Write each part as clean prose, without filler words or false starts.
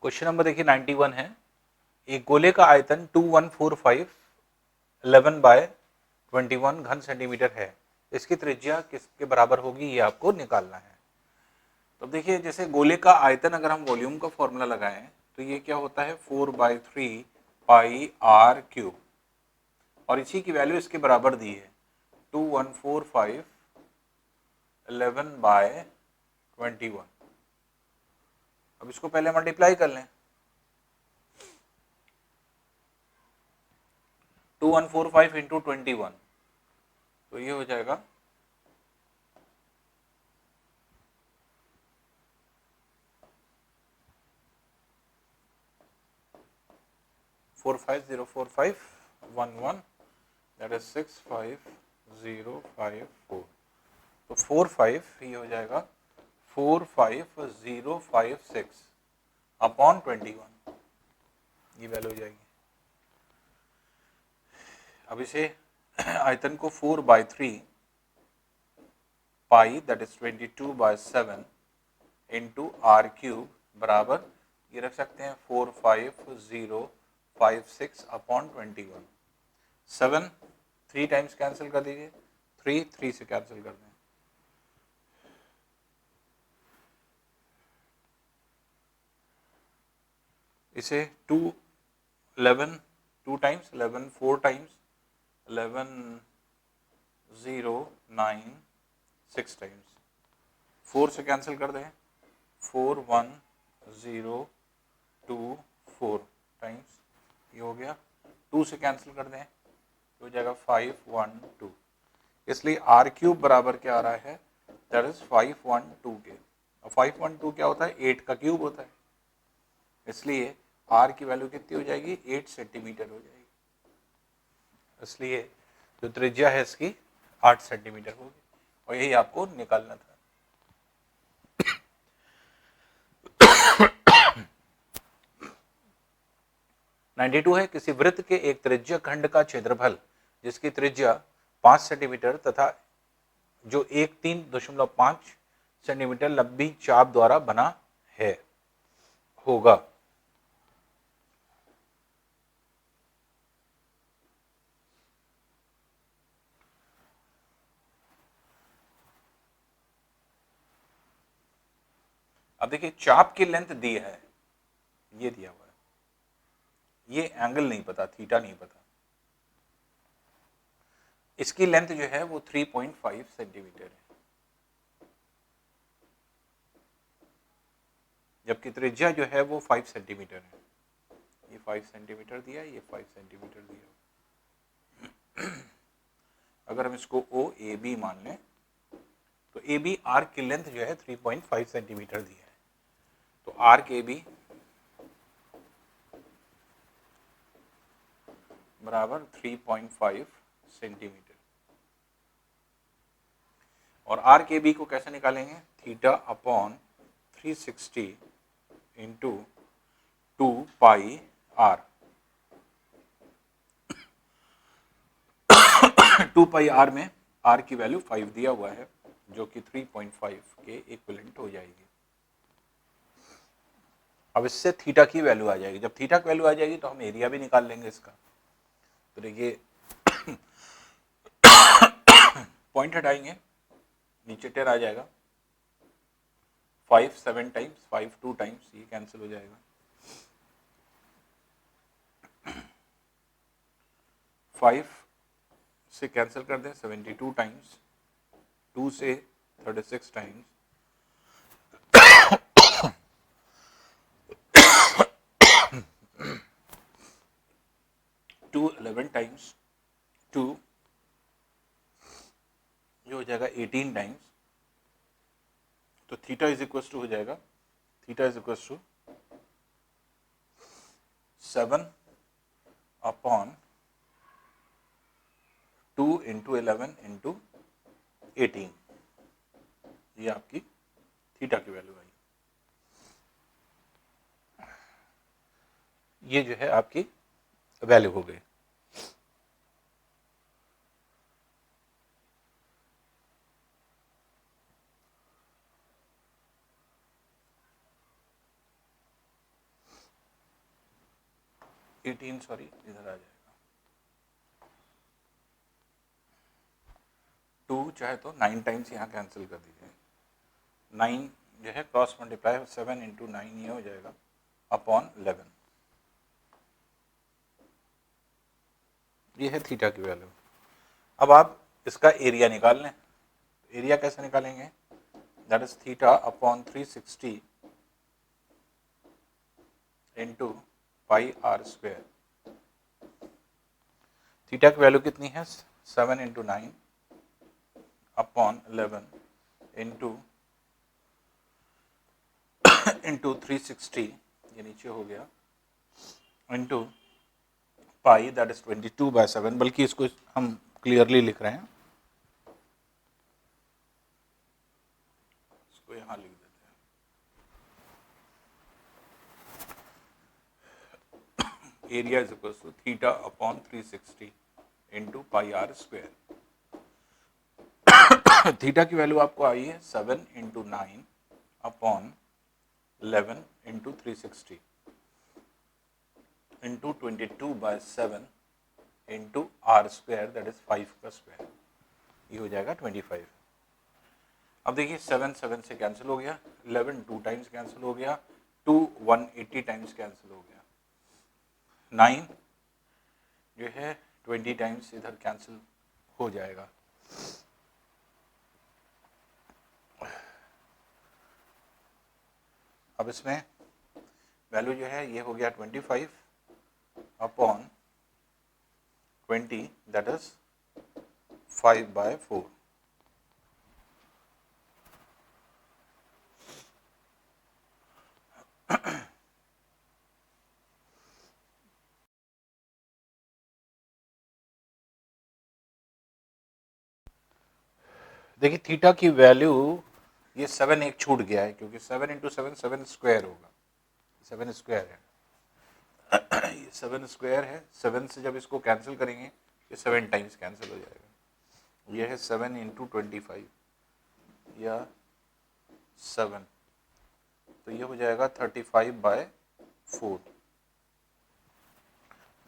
Question number देखिए 91 है। एक गोले का आयतन 2145 बाय 21 घन सेंटीमीटर है। इसकी त्रिज्या किसके बराबर होगी, ये आपको निकालना है। तो देखिए जैसे गोले का आयतन अगर हम वॉल्यूम का फॉर्मूला लगाएं तो ये क्या होता है 4/3 पाई आर क्यूब, और इसी की वैल्यू इसके बराबर दी है 2145 बाय 21। अब इसको पहले मल्टीप्लाई कर लें, 2145 इंटू 21, तो ये हो जाएगा 450511, दैट इज 65054। तो 45 ये हो जाएगा 45056 अपॉन 21, ये वैल्यू हो जाएगी। अब इसे आयतन को 4/3 pi that is 22/7 into r cube बराबर ये रख सकते हैं 45056 अपॉन 21। 7 3 टाइम्स कैंसिल कर दीजिए, 3 से कैंसिल कर दें, इसे 11 2 टाइम्स 11 4 टाइम्स 11 0 9 6 टाइम्स, 4 से कैंसिल कर दें 4 1 0 2 4 टाइम्स, ये हो गया। 2 से कैंसिल कर दें तो हो जाएगा 512। इसलिए आर क्यूब बराबर क्या आ रहा है, दैट इज 512 के। और 512 क्या होता है, 8 का क्यूब होता है, इसलिए आर की वैल्यू कितनी हो जाएगी 8 सेंटीमीटर हो जाएगी। इसलिए जो त्रिज्या है इसकी 8 सेंटीमीटर होगी, और यही आपको निकालना था। नाइन्टी टू है, किसी वृत्त के एक त्रिज्य खंड का क्षेत्रफल जिसकी त्रिज्या 5 सेंटीमीटर तथा जो 3.5 सेंटीमीटर लंबी चाप द्वारा बना है होगा। अब देखिए चाप की लेंथ दी है, ये दिया हुआ है, ये एंगल नहीं पता, थीटा नहीं पता। इसकी लेंथ जो है वो 3.5 सेंटीमीटर है, जबकि त्रिज्या जो है वो 5 सेंटीमीटर है। ये 5 सेंटीमीटर दिया है, ये 5 सेंटीमीटर दिया। अगर हम इसको ओ ए बी मान लें तो ए बी आर्क की लेंथ जो है 3.5 सेंटीमीटर दी है, तो आर्क ए बी बराबर 3.5 सेंटीमीटर। और आर्क ए बी को कैसे निकालेंगे, theta upon 360 into 2 pi r. 2 pi r में आर की वैल्यू 5 दिया हुआ है, जो कि 3.5 के इक्विवेलेंट हो जाएगी। अब इससे थीटा की वैल्यू आ जाएगी, जब थीटा की वैल्यू आ जाएगी तो हम एरिया भी निकाल लेंगे इसका। तो देखिए पॉइंट हटाएंगे, नीचे 10 आ जाएगा, 5 7 टाइम्स 5 2 टाइम्स, ये कैंसिल हो जाएगा। 5 से कैंसिल कर दें 72 टाइम्स, 2 से 36 टाइम्स, 2 11 टाइम्स, 2 जो हो जाएगा 18 टाइम्स। तो थीटा इज इक्वल टू हो जाएगा, theta is equal to 7 upon 2 into 11 into 18, ये आपकी थीटा की वैल्यू आई। ये जो है आपकी वैल्यू हो गई। 18 सॉरी इधर आ जाएगा 2 चाहे तो 9 टाइम्स यहाँ कैंसिल कर दीजिए 9 जो है क्रॉस मल्टीप्लाई 7 इंटू 9 ये हो जाएगा अपॉन 11 ये है थीटा की वैल्यू। अब आप इसका एरिया निकाल लें। एरिया कैसे निकालेंगे? That is theta upon 360 into pi r square. Theta की वैल्यू कितनी है? 7 इंटू 9 अपॉन 11 इंटू 360 ये नीचे हो गया इंटू पाई दैट इज 22/7, बल्कि इसको हम क्लियरली लिख रहे हैं, इसको यहां लिख देते हैं। Area is equal to theta upon 360 into pi r square. Theta की वैल्यू आपको आई है 7 into 9 upon 11 into 360 into 22/7 into r square that is 5 का स्क्वायर, ये हो जाएगा 25। अब देखिए 7 7 से कैंसिल हो गया, 11 2 टाइम्स कैंसिल हो गया, 2 180 टाइम्स कैंसिल हो गया, 9 जो है 20 टाइम्स इधर कैंसिल हो जाएगा। अब इसमें वैल्यू जो है ये हो गया 25 अपॉन 20 दैट इज 5/4। देखिए थीटा की वैल्यू ये 7 एक छूट गया है क्योंकि 7 इंटू 7 7 स्क्वायर होगा, 7 स्क्वायर है ये 7 स्क्वायर है। 7 से जब इसको कैंसिल करेंगे ये 7 टाइम्स कैंसिल हो जाएगा। ये है 7 इंटू 25 या 7, तो ये हो जाएगा 35/4।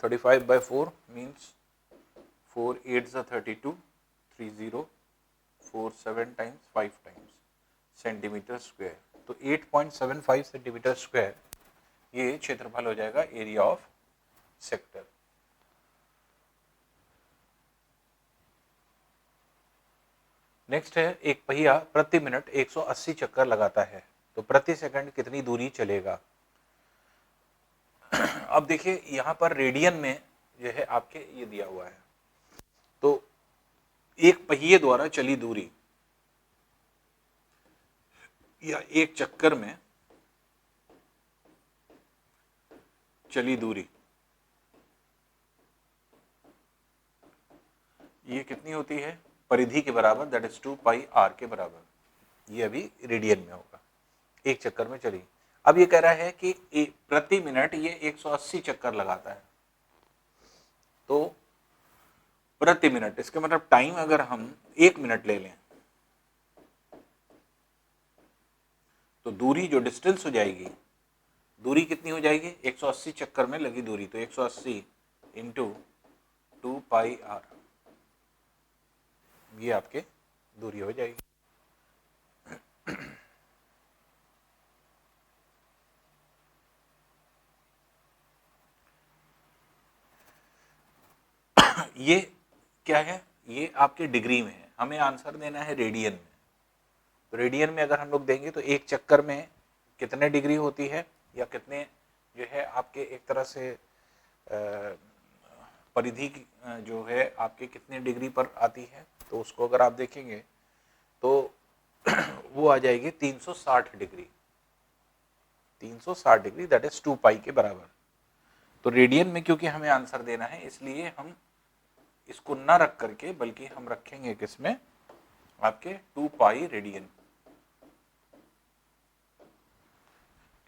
35/4 means 4 8 32 30 4 7 times 5 times centimetre square, तो 8.75 सेंटीमीटर स्क्वायर ये क्षेत्रफल हो जाएगा एरिया ऑफ सेक्टर। नेक्स्ट है एक पहिया प्रति मिनट 180 चक्कर लगाता है तो प्रति सेकंड कितनी दूरी चलेगा? अब देखिए यहाँ पर रेडियन में जो है आपके ये दिया हुआ है, तो एक पहिए द्वारा चली दूरी या एक चक्कर में चली दूरी ये कितनी होती है? परिधि के बराबर दैट इज 2πr के बराबर। ये अभी रेडियन में होगा, एक चक्कर में चली। अब ये कह रहा है कि प्रति मिनट ये 180 चक्कर लगाता है, तो प्रति मिनट इसका मतलब टाइम अगर हम 1 मिनट ले लें तो दूरी जो डिस्टेंस हो जाएगी, दूरी कितनी हो जाएगी? 180 चक्कर में लगी दूरी, तो 180 इंटू 2πr ये आपके दूरी हो जाएगी। ये क्या है? ये आपके डिग्री में है, हमें आंसर देना है रेडियन में। तो रेडियन में अगर हम लोग देंगे तो एक चक्कर में कितने डिग्री होती है या कितने जो है आपके एक तरह से परिधि जो है आपके कितने डिग्री पर आती है, तो उसको अगर आप देखेंगे तो वो आ जाएगी 360 डिग्री। 360 डिग्री दैट इज 2π के बराबर। तो रेडियन में क्योंकि हमें आंसर देना है इसलिए हम इसको ना रख करके बल्कि हम रखेंगे किसमें? आपके 2π रेडियन,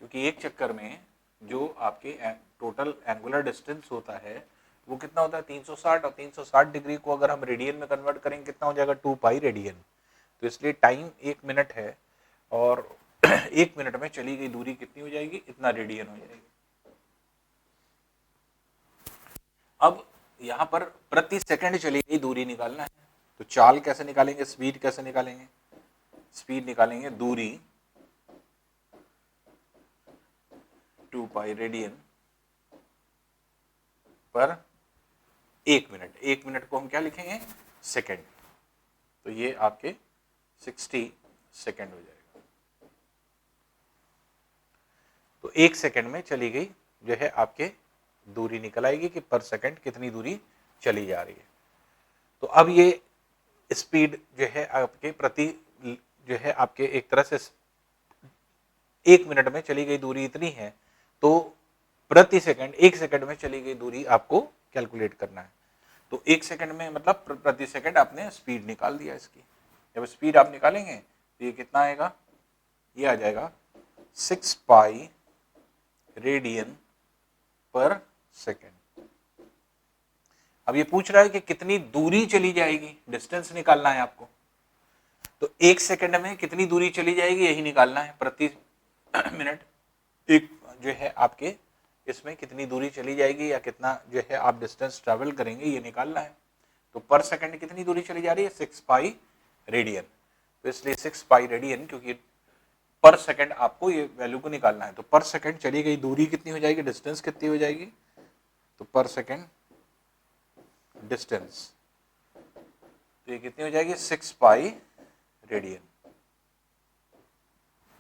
क्योंकि एक चक्कर में जो आपके टोटल एंगुलर डिस्टेंस होता है वो कितना होता है? 360, और 360 डिग्री को अगर हम रेडियन में कन्वर्ट करेंगे कितना हो जाएगा? 2π रेडियन। तो इसलिए टाइम 1 मिनट है और 1 मिनट में चली गई दूरी कितनी हो जाएगी? इतना रेडियन हो जाएगी। अब यहाँ पर प्रति सेकंड चली गई दूरी निकालना है, तो चाल कैसे निकालेंगे, स्पीड कैसे निकालेंगे, स्पीड निकालेंगे दूरी 2 पाई रेडियन पर 1 मिनट, 1 मिनट को हम क्या लिखेंगे, सेकंड, तो ये आपके 60 सेकंड हो जाएगा। तो 1 सेकंड में चली गई जो है आपके दूरी निकल आएगी कि पर सेकंड कितनी दूरी चली जा रही है। तो अब ये स्पीड जो है आपके प्रति जो है आपके एक तरह से 1 मिनट में चली गई दूरी इतनी है, तो प्रति सेकंड 1 सेकंड में चली गई दूरी आपको कैलकुलेट करना है। तो 1 सेकंड में मतलब प्रति सेकंड आपने स्पीड निकाल दिया इसकी। जब स्पीड आप निकालेंगे तो ये कितना आएगा, ये आ जाएगा 6 पाई रेडियन पर सेकंड। अब ये पूछ रहा है कि कितनी दूरी चली जाएगी, डिस्टेंस निकालना है आपको। तो 1 सेकंड में कितनी दूरी चली जाएगी यही निकालना है, प्रति मिनट एक जो है आपके इसमें कितनी दूरी चली जाएगी या कितना जो है आप डिस्टेंस ट्रैवल करेंगे ये निकालना है। तो पर सेकंड कितनी दूरी चली जा रही है, 6 पाई रेडियन। तो इसलिए 6 पाई रेडियन, क्योंकि पर सेकंड आपको ये वैल्यू को निकालना है, तो पर सेकंड चली गई दूरी कितनी हो जाएगी, डिस्टेंस कितनी हो जाएगी, तो पर सेकंड डिस्टेंस तो ये कितनी हो जाएगी, 6 पाई रेडियन,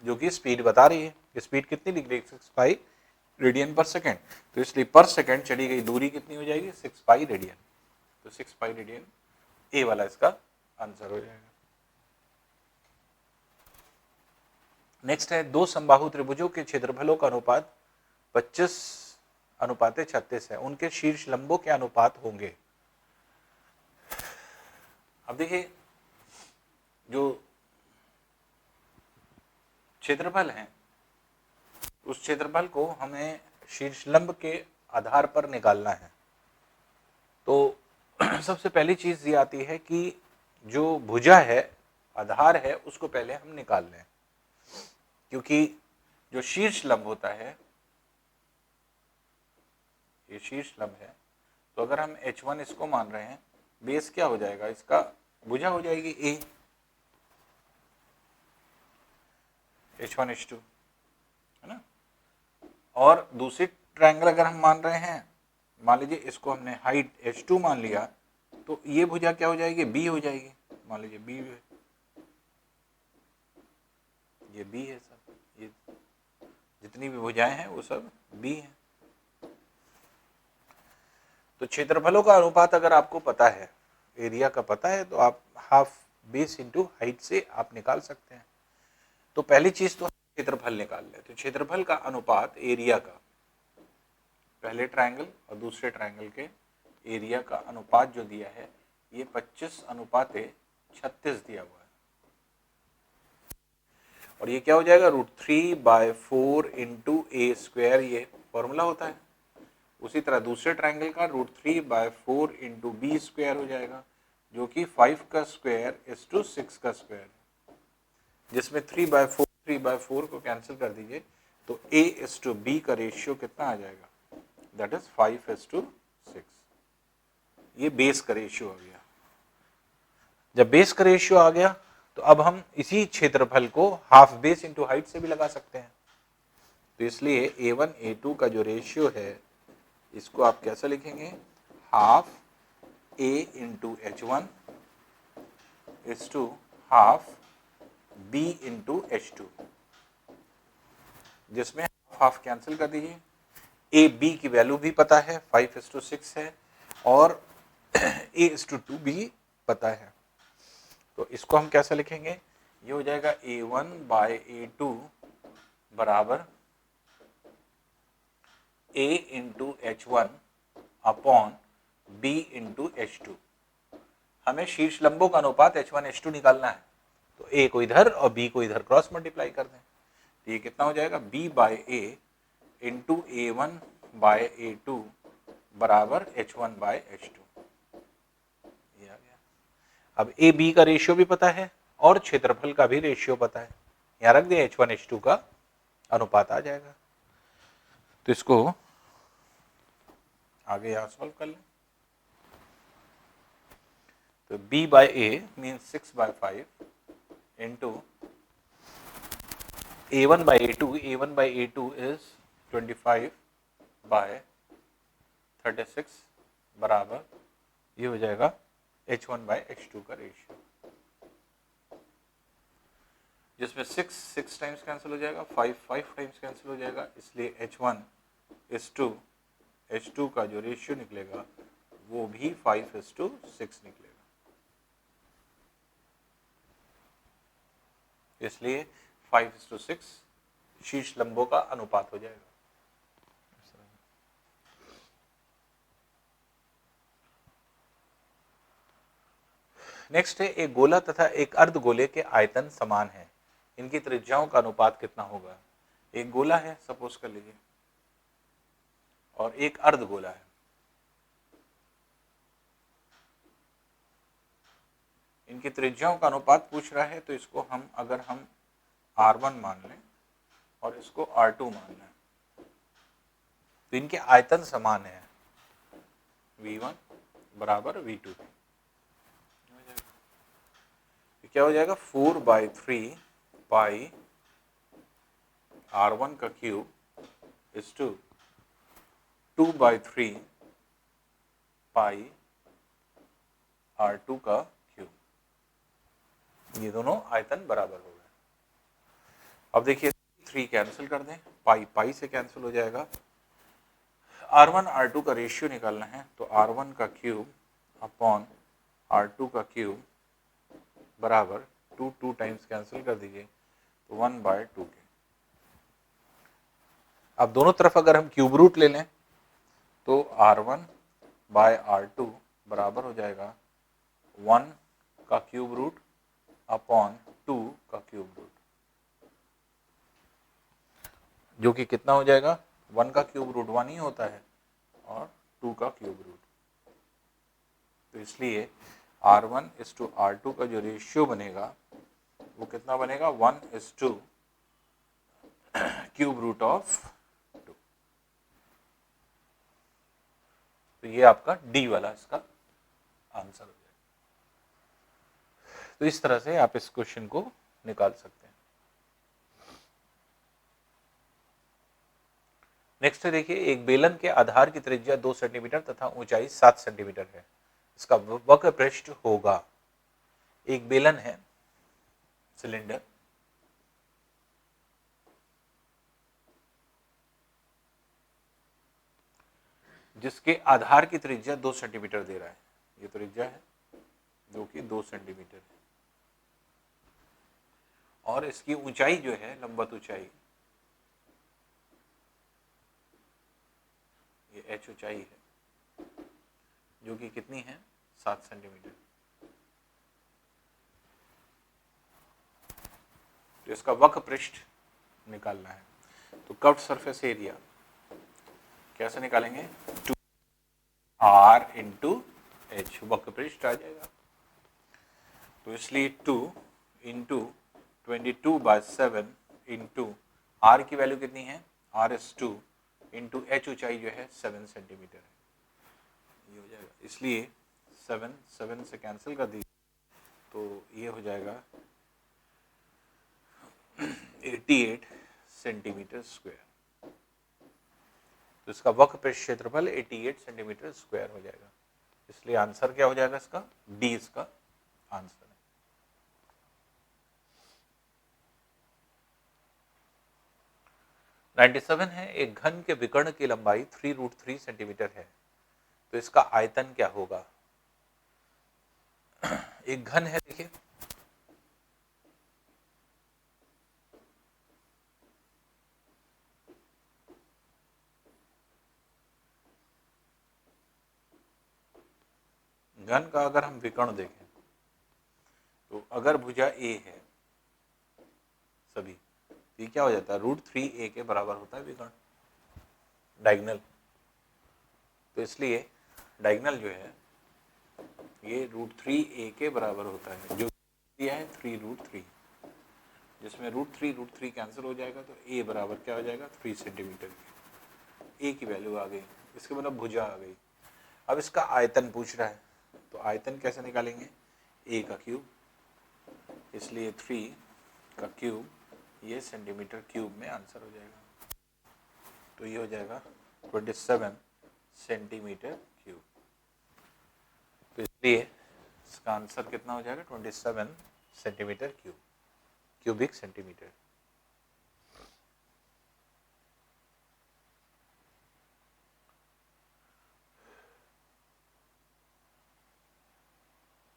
जो कि स्पीड बता रही है। स्पीड कितनी लिख रही है, 6 पाई रेडियन पर सेकंड। तो इसलिए पर सेकंड चली गई दूरी कितनी हो जाएगी, 6 पाई रेडियन। तो 6 पाई रेडियन ए वाला इसका आंसर हो जाएगा। नेक्स्ट है, दो समबाहु त्रिभुजों के क्षेत्रफलों का अनुपात 25:36 है, उनके शीर्ष लंबों के अनुपात होंगे। अब देखिए जो क्षेत्रफल है उस क्षेत्रफल को हमें शीर्ष लंब के आधार पर निकालना है। तो सबसे पहली चीज ये आती है कि जो भुजा है, आधार है, उसको पहले हम निकाल लें, क्योंकि जो शीर्ष लंब होता है, ये शीर्ष लंब है, तो अगर हम h1 इसको मान रहे हैं, बेस क्या हो जाएगा, इसका भुजा हो जाएगी a, h1 h2 है ना। और दूसरी ट्रायंगल अगर हम मान रहे हैं, मान लीजिए इसको हमने हाइट h2 मान लिया, तो ये भुजा क्या हो जाएगी, b हो जाएगी। मान लीजिए b, ये b है सब, ये जितनी भी भुजाएं हैं वो सब b हैं। तो क्षेत्रफलों का अनुपात अगर आपको पता है, एरिया का पता है, तो आप हाफ बेस इंटू हाइट से आप निकाल सकते हैं। तो पहली चीज तो क्षेत्रफल निकाल ले। तो क्षेत्रफल का अनुपात एरिया का, पहले ट्रायंगल और दूसरे ट्रायंगल के एरिया का अनुपात जो दिया है, ये 25:36 दिया हुआ है। और ये क्या हो जाएगा, √3/4 इंटू ए स्क्वायर, ये फॉर्मूला होता है। उसी तरह दूसरे ट्रायंगल का √3/4 इंटू बी स्क्वायर हो जाएगा, जो कि 5 का स्क्वायर इज टू 6 का स्क्वायर, जिसमें 3/4 को कैंसिल कर दीजिए, तो a इज टू b का रेशियो कितना आ जाएगा, दैट इज 5:6। ये बेस का रेशियो आ गया। जब बेस का रेशियो आ गया, तो अब हम इसी क्षेत्रफल को हाफ बेस इंटू हाइट से भी लगा सकते हैं। तो इसलिए a1 a2 का जो रेशियो है, इसको आप कैसे लिखेंगे, half a into h1 is two half b into h2, जिसमें हाफ कैंसिल कर दीजिए। a b की वैल्यू भी पता है, 5:6 है, और a:2 भी पता है। तो इसको हम कैसे लिखेंगे, ये हो जाएगा a1/a2 बराबर a into h1 upon b into h2। हमें शीर्ष लंबों का अनुपात h1 h2 निकालना है, तो a को इधर और b को इधर क्रॉस मल्टीप्लाई कर दें, तो ये कितना हो जाएगा, b/a इंटू a1/a2 बराबर h1/h2। ये आ गया। अब a b का रेशियो भी पता है और क्षेत्रफल का भी रेशियो पता है, यहाँ रख दिया, h1 h2 का अनुपात आ जाएगा। तो इसको आगे यहाँ सॉल्व कर लें। तो b by a means 6 by 5 into a1 by a2. a1 by a2 is 25 by 36 बराबर ये हो जाएगा h1 by h2 का रेशियो, जिसमें 6 टाइम्स कैंसिल हो जाएगा, 5 टाइम्स कैंसिल हो जाएगा, इसलिए h1 is to h2 का जो रेशियो निकलेगा वो भी 5:6 निकलेगा। इसलिए 5:6 शीर्ष लंबों का अनुपात हो जाएगा। नेक्स्ट है, एक गोला तथा एक अर्धगोले के आयतन समान है, इनकी त्रिज्याओं का अनुपात कितना होगा। एक गोला है सपोज कर लीजिए और एक अर्धगोला है। इनकी त्रिज्याओं का अनुपात पूछ रहा है, तो इसको हम अगर हम R1 मान लें और इसको R2 मान लें तो इनके आयतन समान है, V1 बराबर V2। क्या हो जाएगा 4/3 पाई R1 का cube is to 2/3 pi R2 का क्यूब। ये दोनों आयतन बराबर हो गए। अब देखिए 3 कैंसिल कर दें, पाई से कैंसिल हो जाएगा। R1 R2 का रेशियो निकालना है, तो R1 का क्यूब अपॉन R2 का क्यूब बराबर 2 टाइम्स कैंसिल कर दीजिए तो 1/2 के। अब दोनों तरफ अगर हम क्यूब रूट ले लें तो R1 बाय R2 बराबर हो जाएगा 1 का क्यूब रूट अपॉन 2 का क्यूब रूट, जो कि कितना हो जाएगा 1 का क्यूब रूट 1 ही होता है और 2 का क्यूब रूट। तो इसलिए R1 is to R2 का जो रेशियो बनेगा वो कितना बनेगा 1 is to cube root of 2। तो ये आपका D वाला इसका आंसर हो जाएगा। तो इस तरह से आप इस क्वेश्चन को निकाल सकते हैं। नेक्स्ट है, देखिए एक बेलन के आधार की त्रिज्या 2 सेंटीमीटर तथा ऊंचाई 7 सेंटीमीटर है, इसका वक्र पृष्ठ होगा। एक बेलन है सिलेंडर, जिसके आधार की त्रिज्या 2 सेंटीमीटर दे रहा है। ये त्रिज्या है जो कि 2 सेंटीमीटर है और इसकी ऊंचाई जो है लंबवत ऊंचाई, ये h ऊंचाई है जो कि कितनी है 7 सेंटीमीटर। तो इसका वक्र पृष्ठ निकालना है, तो कर्व्ड सरफेस एरिया कैसे निकालेंगे 2r इंटू एच, वक्र पृष्ठ आ जाएगा। तो इसलिए 2 इंटू 22/7 इंटू r की वैल्यू कितनी है r is 2 इंटू h ऊंचाई जो है 7 सेंटीमीटर है, ये हो जाएगा। इसलिए 7 से कैंसिल कर दीजिए तो ये हो जाएगा 88 सेंटीमीटर स्क्वायर। तो इसका वक्र पृष्ठ क्षेत्रफल 88 सेंटीमीटर स्क्वायर हो जाएगा। इसलिए आंसर क्या हो जाएगा इसका डी इसका आंसर है। (97) है, एक घन के विकर्ण की लंबाई 3√3 सेंटीमीटर है, तो इसका आयतन क्या होगा। एक घन है, देखिए घन का अगर हम विकर्ण देखें तो अगर भुजा ए है सभी, तो ये क्या हो जाता है √3a के बराबर होता है विकर्ण डायगोनल। तो इसलिए डायगोनल जो है ये √3a के बराबर होता है, जो दिया है 3√3, जिसमें √3 कैंसिल हो जाएगा तो a बराबर क्या हो जाएगा 3 सेंटीमीटर। a की वैल्यू आ गई, इसके मतलब भुजा आ गई। अब इसका आयतन पूछ रहा है, तो आयतन कैसे निकालेंगे a का क्यूब, इसलिए 3 का क्यूब, ये सेंटीमीटर क्यूब में आंसर हो जाएगा। तो ये हो जाएगा 27 सेंटीमीटर क्यूब। तो इसलिए इसका आंसर कितना हो जाएगा 27 centimetre cube, cubic centimetre.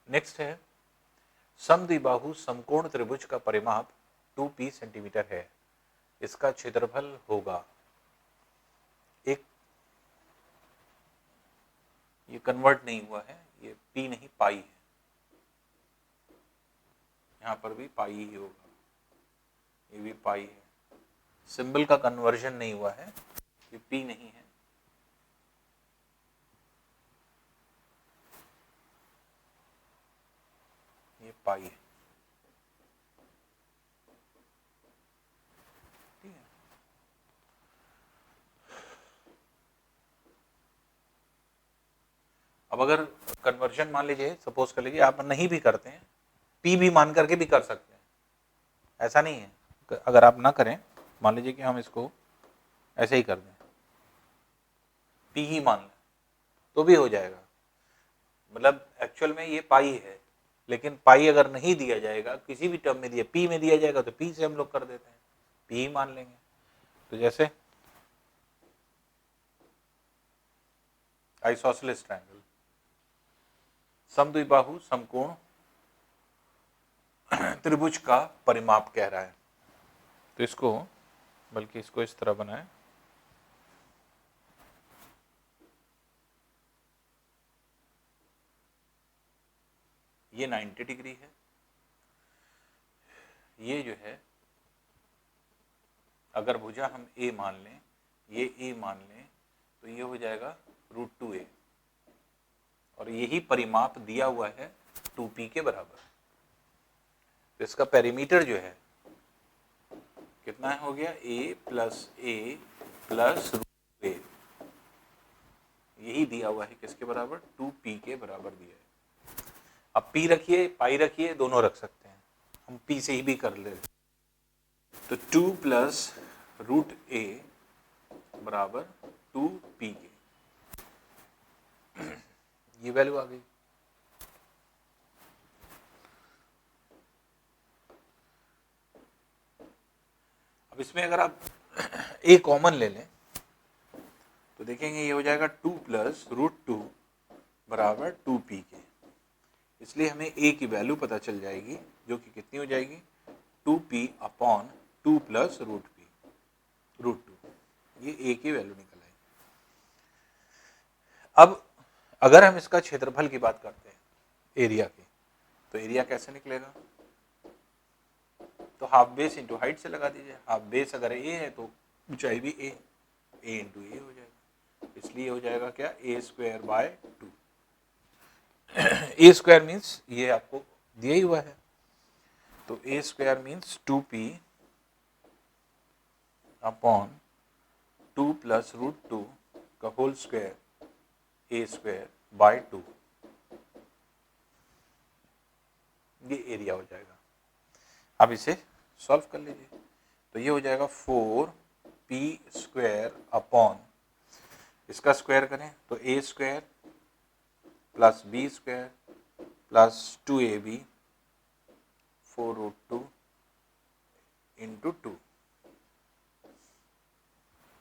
Next है समद्विबाहु समकोण त्रिभुज का परिमाप 2p सेंटीमीटर है, इसका क्षेत्रफल होगा। एक ये कन्वर्ट नहीं हुआ है, ये p नहीं पाई है, यहां पर भी पाई ही होगा, ये भी पाई है, सिंबल का कन्वर्जन नहीं हुआ है, ये p नहीं है, ये पाई है। ठीक है, अब अगर कन्वर्जन मान लीजिए, सपोज कर लीजिए आप नहीं भी करते हैं, p भी मान करके भी कर सकते हैं, ऐसा नहीं है। अगर आप ना करें, मान लीजिए कि हम इसको ऐसे ही कर दें, p ही मान लें, तो भी हो जाएगा। मतलब एक्चुअल में ये पाई है, लेकिन पाई अगर नहीं दिया जाएगा, किसी भी टर्म में दिया, p में दिया जाएगा तो p से हम लोग कर देते हैं, p ही मान लेंगे। तो जैसे आइसोसेलेस ट्रायंगल, समद्विबाहु समकोण त्रिभुज का परिमाप कह रहा है, तो इसको, बल्कि इसको इस तरह बनाएं, ये 90 डिग्री है, ये जो है अगर भुजा हम a मान लें, ये a मान लें, तो ये हो जाएगा √2a, और यही परिमाप दिया हुआ है 2p के बराबर। तो इसका पेरीमीटर जो है कितना हो गया, a प्लस √a, यही दिया हुआ है किसके बराबर, 2p के बराबर दिया है। अब p रखिए, पाई रखिए, दोनों रख सकते हैं, हम p से ही भी कर ले। तो 2 प्लस √a बराबर 2p के, ये वैल्यू आ गई। अब इसमें अगर आप a कॉमन ले लें तो देखेंगे ये हो जाएगा 2 प्लस √2 बराबर 2p के, इसलिए हमें a की वैल्यू पता चल जाएगी, जो कि कितनी हो जाएगी, 2p अपॉन 2 प्लस √2, ये a की वैल्यू निकल आएगी। अब अगर हम इसका क्षेत्रफल की बात करते हैं एरिया की, तो एरिया कैसे निकलेगा, तो हाफ बेस इंटू हाइट से लगा दीजिए। हाफ बेस अगर a है तो ऊंचाई भी a इंटू a हो जाएगा, इसलिए हो जाएगा क्या, a²/2। a² मीन्स ये आपको दिया ही हुआ है, तो a² means 2p upon 2 plus √2 का होल स्क्वायर a²/2, ये एरिया हो जाएगा। अब इसे सॉल्व कर लीजिए, तो ये हो जाएगा 4p² अपॉन, इसका स्क्वायर करें तो a² plus b² plus 2ab 4√2 into 2,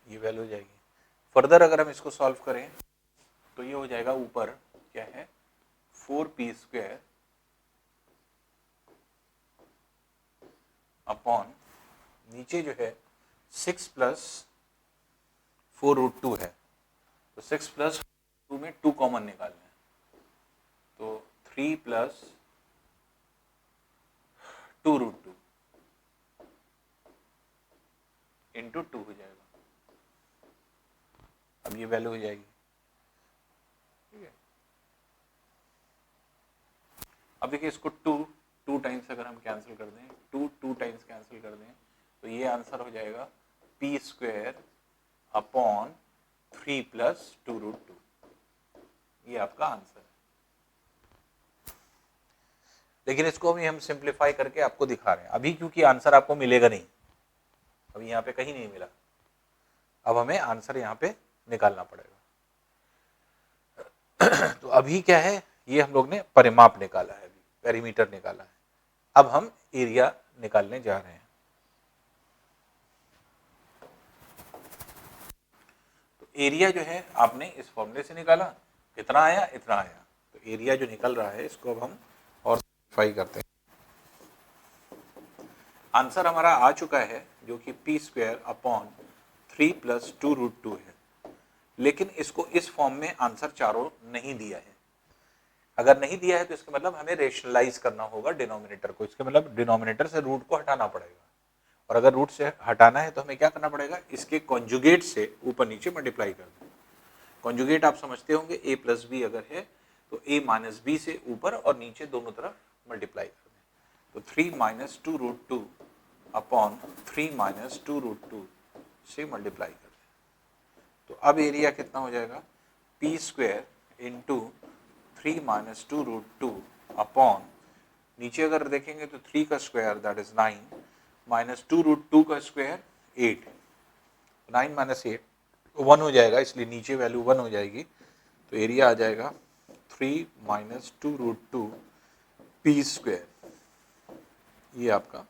ये वैल्यू हो जाएगी। फर्दर अगर हम इसको सॉल्व करें तो ये हो जाएगा, ऊपर क्या है, 4p² अपॉन, नीचे जो है 6 प्लस 4√2 है, तो 6 प्लस 2 में 2 कॉमन निकालना है, तो 3 प्लस 2√2 इंटू 2 हो जाएगा। अब ये वैल्यू हो जाएगी, ठीक है। अब देखिए इसको 2 टाइम्स अगर हम कैंसिल कर दें, 2 टाइम्स कैंसिल कर दें, तो ये आंसर हो जाएगा p² अपॉन 3 प्लस 2√2, ये आपका आंसर है। लेकिन इसको भी हम सिंप्लीफाई करके आपको दिखा रहे हैं अभी, क्योंकि आंसर आपको मिलेगा नहीं, अभी यहाँ पे कहीं नहीं मिला, अब हमें आंसर यहाँ पे निकालना पड़ेगा। तो अभी क्या है, ये हम लोग ने परिमाप निकाला है, अभी पेरीमीटर निकाला है, अब हम एरिया निकालने जा रहे हैं। तो एरिया जो है आपने इस फॉर्मूले से निकाला, कितना आया, इतना आया। तो एरिया जो निकल रहा है इसको अब हम और सिंप्लीफाई करते हैं। आंसर हमारा आ चुका है जो कि पी स्क्वायर अपॉन 3 + 2√2 है, लेकिन इसको इस फॉर्म में आंसर चारों नहीं दिया है। अगर नहीं दिया है तो इसका मतलब हमें रेशनलाइज करना होगा डिनोमिनेटर को, इसका मतलब डिनोमिनेटर से रूट को हटाना पड़ेगा, और अगर रूट से हटाना है तो हमें क्या करना पड़ेगा, इसके कॉन्जुगेट से ऊपर नीचे मल्टीप्लाई कर दें। कॉन्जुगेट आप समझते होंगे, a + b अगर है तो a - b से ऊपर और नीचे दोनों तरफ मल्टीप्लाई कर दें। तो 3 - 2√2 अपॉन 3 - 2√2 से मल्टीप्लाई कर दें। तो अब एरिया कितना हो जाएगा, p स्क्वायर इंटू 3 - 2√2 अपॉन, नीचे अगर देखेंगे तो 3 का स्क्वायर दैट इज 9 - 2√2 का स्क्वायर 8, 9 - 8 1 हो जाएगा, इसलिए नीचे वैल्यू 1 हो जाएगी। तो एरिया आ जाएगा 3 - 2√2 पी स्क्वायर, ये आपका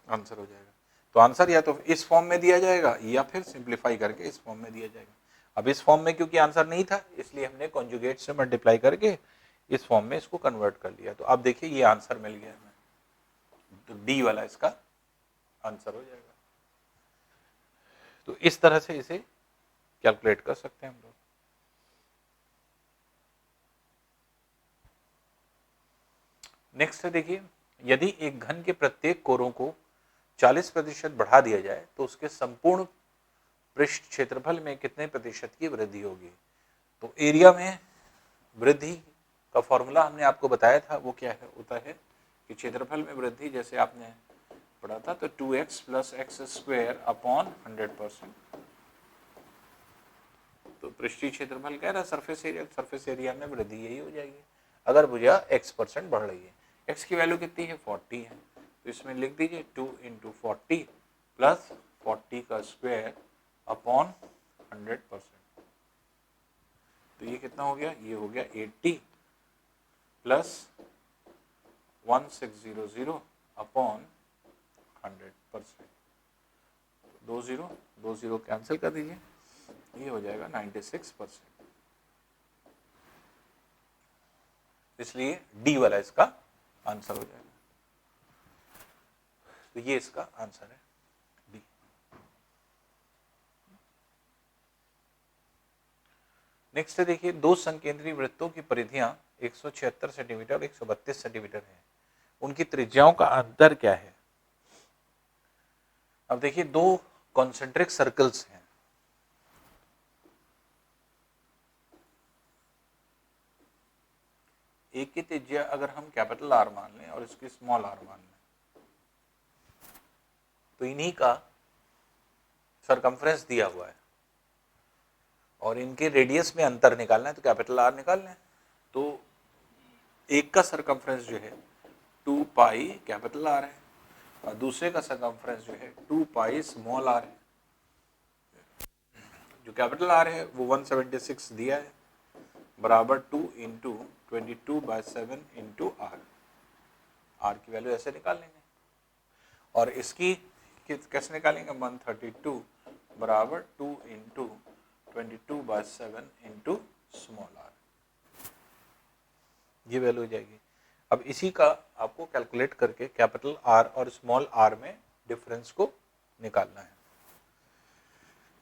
आंसर हो जाएगा। तो आंसर या तो इस फॉर्म में दिया जाएगा या फिर सिंप्लीफाई करके इस फॉर्म में दिया जाएगा। अब इस फॉर्म में क्योंकि आंसर नहीं था, इसलिए हमने कॉन्जुगेट से मल्टीप्लाई करके इस फॉर्म में इसको कन्वर्ट कर लिया। तो अब देखिए ये आंसर मिल गया हमें, तो डी वाला इसका आंसर हो जाएगा। तो इस तरह से इसे कैलकुलेट कर सकते हैं हम लोग। नेक्स्ट है, देखिए यदि एक घन के प्रत्येक कोरों को 40% बढ़ा दिया जाए तो उसके संपूर्ण पृष्ठ क्षेत्रफल में कितने प्रतिशत की वृद्धि होगी। तो एरिया में वृद्धि का फॉर्मूला हमने आपको बताया था, वो क्या है, होता है कि क्षेत्रफल में वृद्धि, जैसे आपने पढ़ा था, तो 2x + x² अपॉन 100%। तो पृष्ठीय क्षेत्रफल कह रहा है सरफेस एरिया, सरफेस एरिया में वृद्धि यही हो जाएगी अगर भुजा x% बढ़ रही है। x की वैल्यू कितनी है, 40 है, तो इसमें लिख दीजिए 2 × 40 + 40 का स्क्वायर अपॉन 100%। तो ये कितना हो गया, ये हो गया 80 + 1600 अपॉन 100%। 20 कैंसिल कर दीजिए, ये हो जाएगा 96%। इसलिए डी वाला इसका आंसर हो जाएगा। तो ये इसका आंसर है, डी। नेक्स्ट है, देखिए दो संकेंद्रीय वृत्तों की परिधियां 176 सेंटीमीटर और 132 सेंटीमीटर है, उनकी त्रिज्याओं का अंतर क्या है। अब देखिए दो कॉन्सेंट्रिक सर्कल्स हैं, एक की त्रिज्या अगर हम कैपिटल R मान लें और इसकी स्मॉल r मान लें, तो इन्हीं का सरकमफ्रेंस दिया हुआ है और इनके रेडियस में अंतर निकालना है, तो कैपिटल R निकाल लें। तो एक का सरकमफ्रेंस जो है 2 पाई कैपिटल R है और दूसरे का सरकमफ्रेंस जो है 2 पाई स्मॉल r है। जो कैपिटल R है वो 176 दिया है, बराबर 2 × 22/7 × r। r की वैल्यू ऐसे निकाल लेंगे और इसकी कैसे निकालेंगे, 132 बराबर 2 × 22/7 × स्मॉल r, ये वैल्यू हो जाएगी। अब इसी का आपको कैलकुलेट करके कैपिटल R और स्मॉल r में डिफरेंस को निकालना है।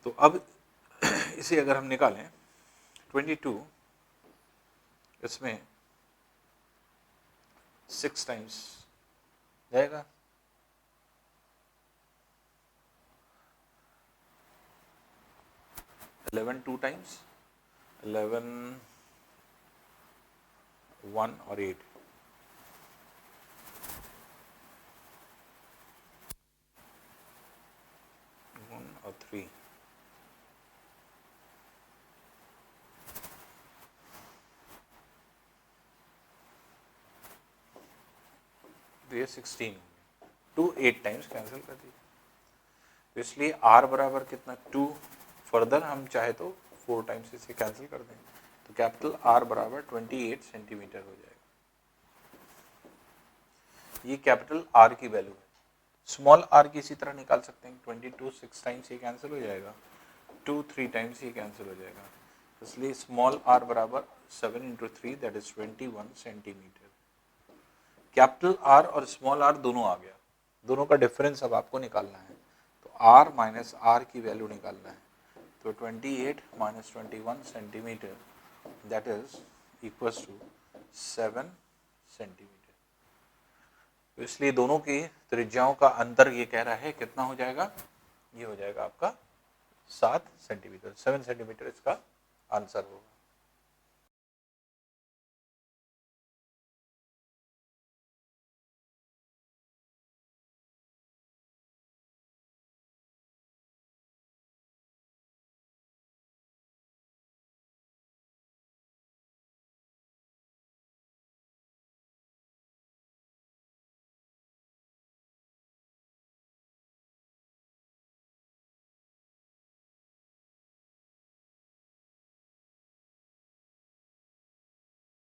तो अब इसे अगर हम निकालें 22, इसमें 6 टाइम्स जाएगा, 11 2 टाइम्स, 11 1 और 8, 1 और 3, तो ये 16 हो गया। 2 8 टाइम्स कैंसिल कर दीजिए, तो इसलिए r बराबर कितना 2, फर्दर हम चाहे तो 4 टाइम्स इसे कैंसिल कर दें, तो कैपिटल R बराबर 28 सेंटीमीटर हो जाएगा। ये कैपिटल R की वैल्यू है। स्मॉल r की इसी तरह निकाल सकते हैं, 22 6 टाइम्स ये कैंसिल हो जाएगा, 2 3 टाइम्स ये कैंसिल हो जाएगा, इसलिए स्मॉल r बराबर 7 into 3 that is 21 centimetre. Capital R और स्मॉल r दोनों आ गया, दोनों का डिफरेंस अब आपको निकालना है, तो r माइनस r की वैल्यू निकालना है, तो 28 minus 21 centimetre that is equals to 7 centimetre. तो इसलिए दोनों की त्रिज्याओं का अंतर ये कह रहा है कितना हो जाएगा, ये हो जाएगा आपका 7 सेंटीमीटर, 7 सेंटीमीटर इसका आंसर होगा।